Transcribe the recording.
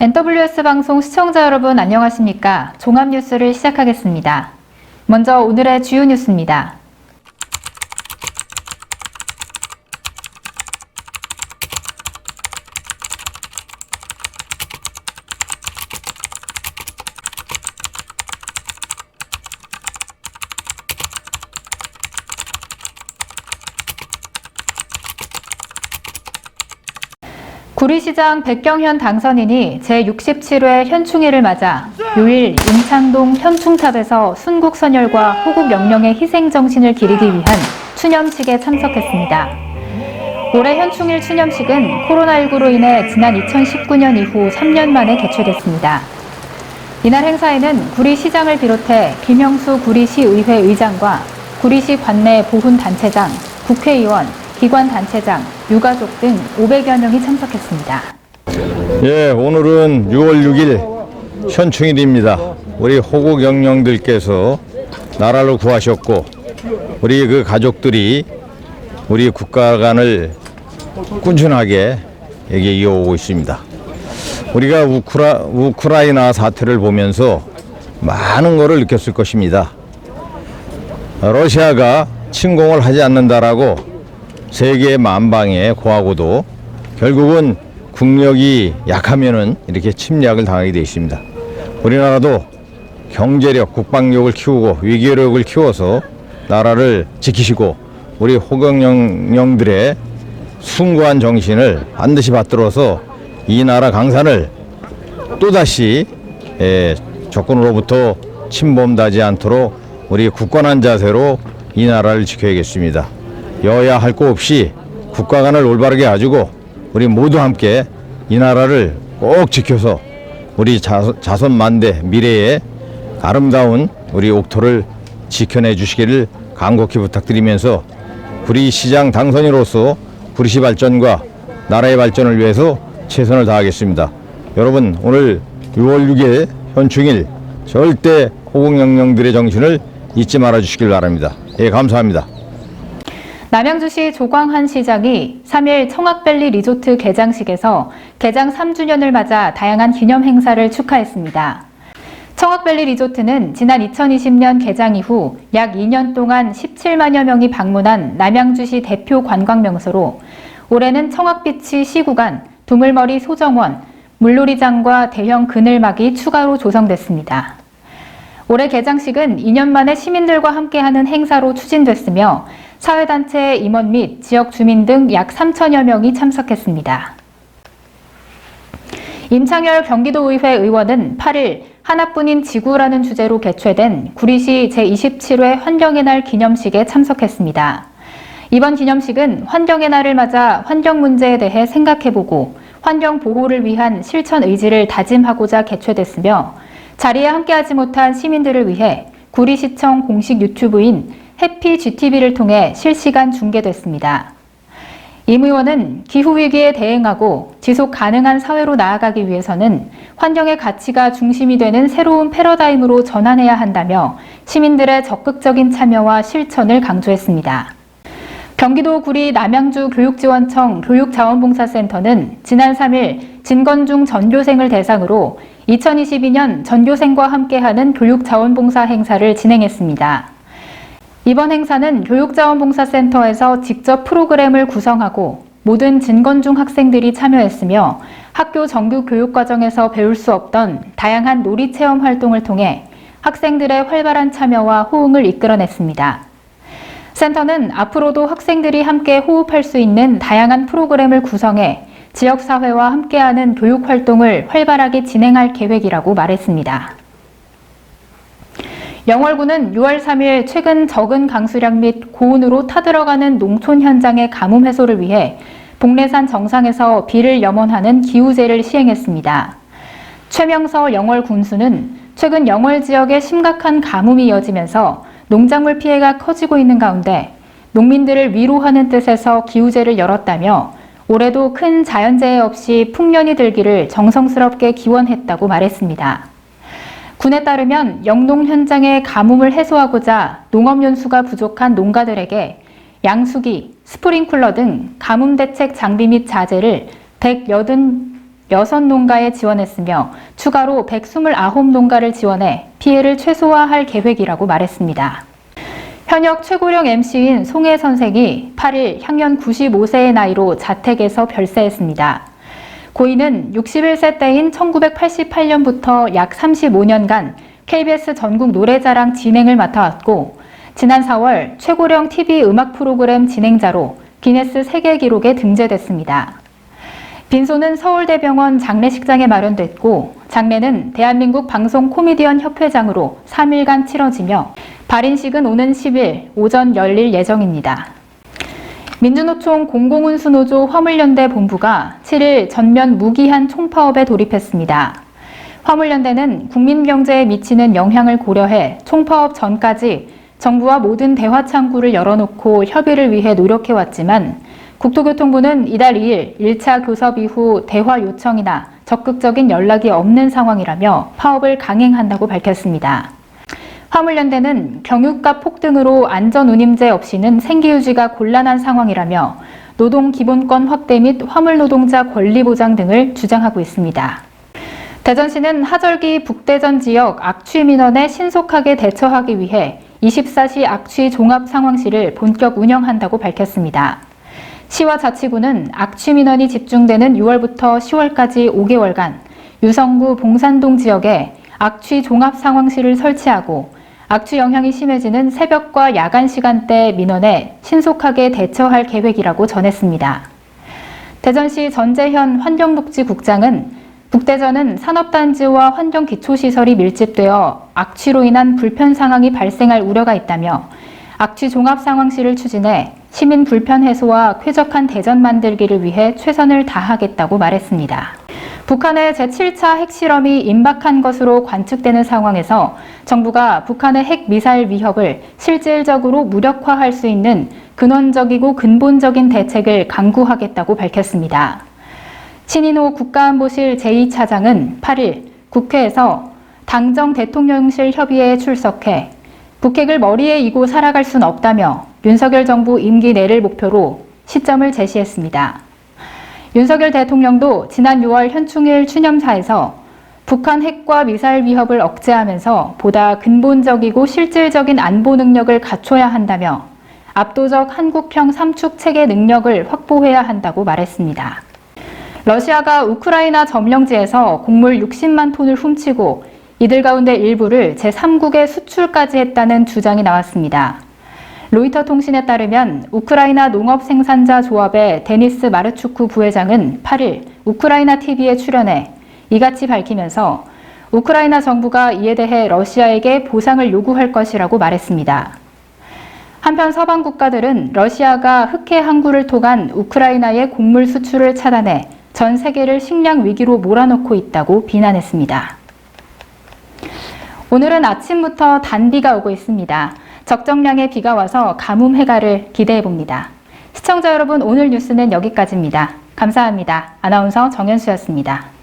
NWS 방송 시청자 여러분 안녕하십니까? 종합뉴스를 시작하겠습니다. 먼저 오늘의 주요 뉴스입니다. 구리시장 백경현 당선인이 제67회 현충일을 맞아 요일 임창동 현충탑에서 순국선열과 호국영령의 희생정신을 기리기 위한 추념식에 참석했습니다. 올해 현충일 추념식은 코로나19로 인해 지난 2019년 이후 3년 만에 개최됐습니다. 이날 행사에는 구리시장을 비롯해 김형수 구리시의회 의장과 구리시 관내 보훈단체장, 국회의원, 기관단체장, 유가족 등 500여 명이 참석했습니다. 오늘은 6월 6일 현충일입니다. 우리 호국 영령들께서 나라를 구하셨고 우리 그 가족들이 우리 국가관을 꾸준하게 여기 이어오고 있습니다. 우리가 우크라이나 사태를 보면서 많은 것을 느꼈을 것입니다. 러시아가 침공을 하지 않는다라고 세계 만방에 고하고도 결국은 국력이 약하면은 이렇게 침략을 당하게 되어 있습니다. 우리나라도 경제력, 국방력을 키우고 위기력을 키워서 나라를 지키시고 우리 호국영령들의 숭고한 정신을 반드시 받들어서 이 나라 강산을 또다시 적군으로부터 침범하지 않도록 우리 굳건한 자세로 이 나라를 지켜야겠습니다. 여야 할 거 없이 국가관을 올바르게 가지고 우리 모두 함께 이 나라를 꼭 지켜서 우리 자손 만대 미래의 아름다운 우리 옥토를 지켜내 주시기를 간곡히 부탁드리면서 구리시장 당선인으로서 구리시 발전과 나라의 발전을 위해서 최선을 다하겠습니다. 여러분, 오늘 6월 6일 현충일 절대 호국영령들의 정신을 잊지 말아 주시길 바랍니다. 감사합니다. 남양주시 조광한 시장이 3일 청악밸리 리조트 개장식에서 개장 3주년을 맞아 다양한 기념 행사를 축하했습니다. 청악밸리 리조트는 지난 2020년 개장 이후 약 2년 동안 17만여 명이 방문한 남양주시 대표 관광 명소로 올해는 청악비치 시구간, 두물머리 소정원, 물놀이장과 대형 그늘막이 추가로 조성됐습니다. 올해 개장식은 2년 만에 시민들과 함께하는 행사로 추진됐으며 사회단체 임원 및 지역 주민 등 약 3천여 명이 참석했습니다. 임창열 경기도의회 의원은 8일 하나뿐인 지구라는 주제로 개최된 구리시 제27회 환경의 날 기념식에 참석했습니다. 이번 기념식은 환경의 날을 맞아 환경 문제에 대해 생각해보고 환경 보호를 위한 실천 의지를 다짐하고자 개최됐으며 자리에 함께하지 못한 시민들을 위해 구리시청 공식 유튜브인 해피GTV를 통해 실시간 중계됐습니다. 임 의원은 기후위기에 대응하고 지속 가능한 사회로 나아가기 위해서는 환경의 가치가 중심이 되는 새로운 패러다임으로 전환해야 한다며 시민들의 적극적인 참여와 실천을 강조했습니다. 경기도 구리 남양주 교육지원청 교육자원봉사센터는 지난 3일 진건중 전교생을 대상으로 2022년 전교생과 함께하는 교육자원봉사 행사를 진행했습니다. 이번 행사는 교육자원봉사센터에서 직접 프로그램을 구성하고 모든 진건중 학생들이 참여했으며 학교 정규 교육과정에서 배울 수 없던 다양한 놀이체험 활동을 통해 학생들의 활발한 참여와 호응을 이끌어냈습니다. 센터는 앞으로도 학생들이 함께 호흡할 수 있는 다양한 프로그램을 구성해 지역사회와 함께하는 교육활동을 활발하게 진행할 계획이라고 말했습니다. 영월군은 6월 3일 최근 적은 강수량 및 고온으로 타들어가는 농촌 현장의 가뭄 해소를 위해 복례산 정상에서 비를 염원하는 기우제를 시행했습니다. 최명서 영월군수는 최근 영월 지역에 심각한 가뭄이 이어지면서 농작물 피해가 커지고 있는 가운데 농민들을 위로하는 뜻에서 기우제를 열었다며 올해도 큰 자연재해 없이 풍년이 들기를 정성스럽게 기원했다고 말했습니다. 군에 따르면 영농 현장의 가뭄을 해소하고자 농업연수가 부족한 농가들에게 양수기, 스프링클러 등 가뭄 대책 장비 및 자재를 180 6농가에 지원했으며 추가로 129농가를 지원해 피해를 최소화할 계획이라고 말했습니다. 현역 최고령 MC인 송혜 선생이 8일 향년 95세의 나이로 자택에서 별세했습니다. 고인은 61세 때인 1988년부터 약 35년간 KBS 전국 노래자랑 진행을 맡아왔고 지난 4월 최고령 TV 음악 프로그램 진행자로 기네스 세계 기록에 등재됐습니다. 빈소는 서울대병원 장례식장에 마련됐고 장례는 대한민국 방송 코미디언 협회장으로 3일간 치러지며 발인식은 오는 10일 오전 열릴 예정입니다. 민주노총 공공운수노조 화물연대 본부가 7일 전면 무기한 총파업에 돌입했습니다. 화물연대는 국민 경제에 미치는 영향을 고려해 총파업 전까지 정부와 모든 대화 창구를 열어놓고 협의를 위해 노력해왔지만 국토교통부는 이달 2일 1차 교섭 이후 대화 요청이나 적극적인 연락이 없는 상황이라며 파업을 강행한다고 밝혔습니다. 화물연대는 경유가 폭등으로 안전운임제 없이는 생계유지가 곤란한 상황이라며 노동기본권 확대 및 화물노동자 권리보장 등을 주장하고 있습니다. 대전시는 하절기 북대전 지역 악취 민원에 신속하게 대처하기 위해 24시 악취 종합 상황실을 본격 운영한다고 밝혔습니다. 시와 자치구는 악취 민원이 집중되는 6월부터 10월까지 5개월간 유성구 봉산동 지역에 악취 종합 상황실을 설치하고 악취 영향이 심해지는 새벽과 야간 시간대 민원에 신속하게 대처할 계획이라고 전했습니다. 대전시 전재현 환경녹지국장은 북대전은 산업단지와 환경기초시설이 밀집되어 악취로 인한 불편 상황이 발생할 우려가 있다며 악취 종합 상황실을 추진해 시민 불편 해소와 쾌적한 대전 만들기를 위해 최선을 다하겠다고 말했습니다. 북한의 제7차 핵실험이 임박한 것으로 관측되는 상황에서 정부가 북한의 핵미사일 위협을 실질적으로 무력화할 수 있는 근원적이고 근본적인 대책을 강구하겠다고 밝혔습니다. 신인호 국가안보실 제2차장은 8일 국회에서 당정 대통령실 협의회에 출석해 북핵을 머리에 이고 살아갈 순 없다며 윤석열 정부 임기 내를 목표로 시점을 제시했습니다. 윤석열 대통령도 지난 6월 현충일 추념사에서 북한 핵과 미사일 위협을 억제하면서 보다 근본적이고 실질적인 안보 능력을 갖춰야 한다며 압도적 한국형 삼축 체계 능력을 확보해야 한다고 말했습니다. 러시아가 우크라이나 점령지에서 곡물 60만 톤을 훔치고 이들 가운데 일부를 제3국에 수출까지 했다는 주장이 나왔습니다. 로이터 통신에 따르면 우크라이나 농업생산자 조합의 데니스 마르추크 부회장은 8일 우크라이나 TV에 출연해 이같이 밝히면서 우크라이나 정부가 이에 대해 러시아에게 보상을 요구할 것이라고 말했습니다. 한편 서방 국가들은 러시아가 흑해 항구를 통한 우크라이나의 곡물 수출을 차단해 전 세계를 식량 위기로 몰아넣고 있다고 비난했습니다. 오늘은 아침부터 단비가 오고 있습니다. 적정량의 비가 와서 가뭄 해가를 기대해 봅니다. 시청자 여러분, 오늘 뉴스는 여기까지입니다. 감사합니다. 아나운서 정현수였습니다.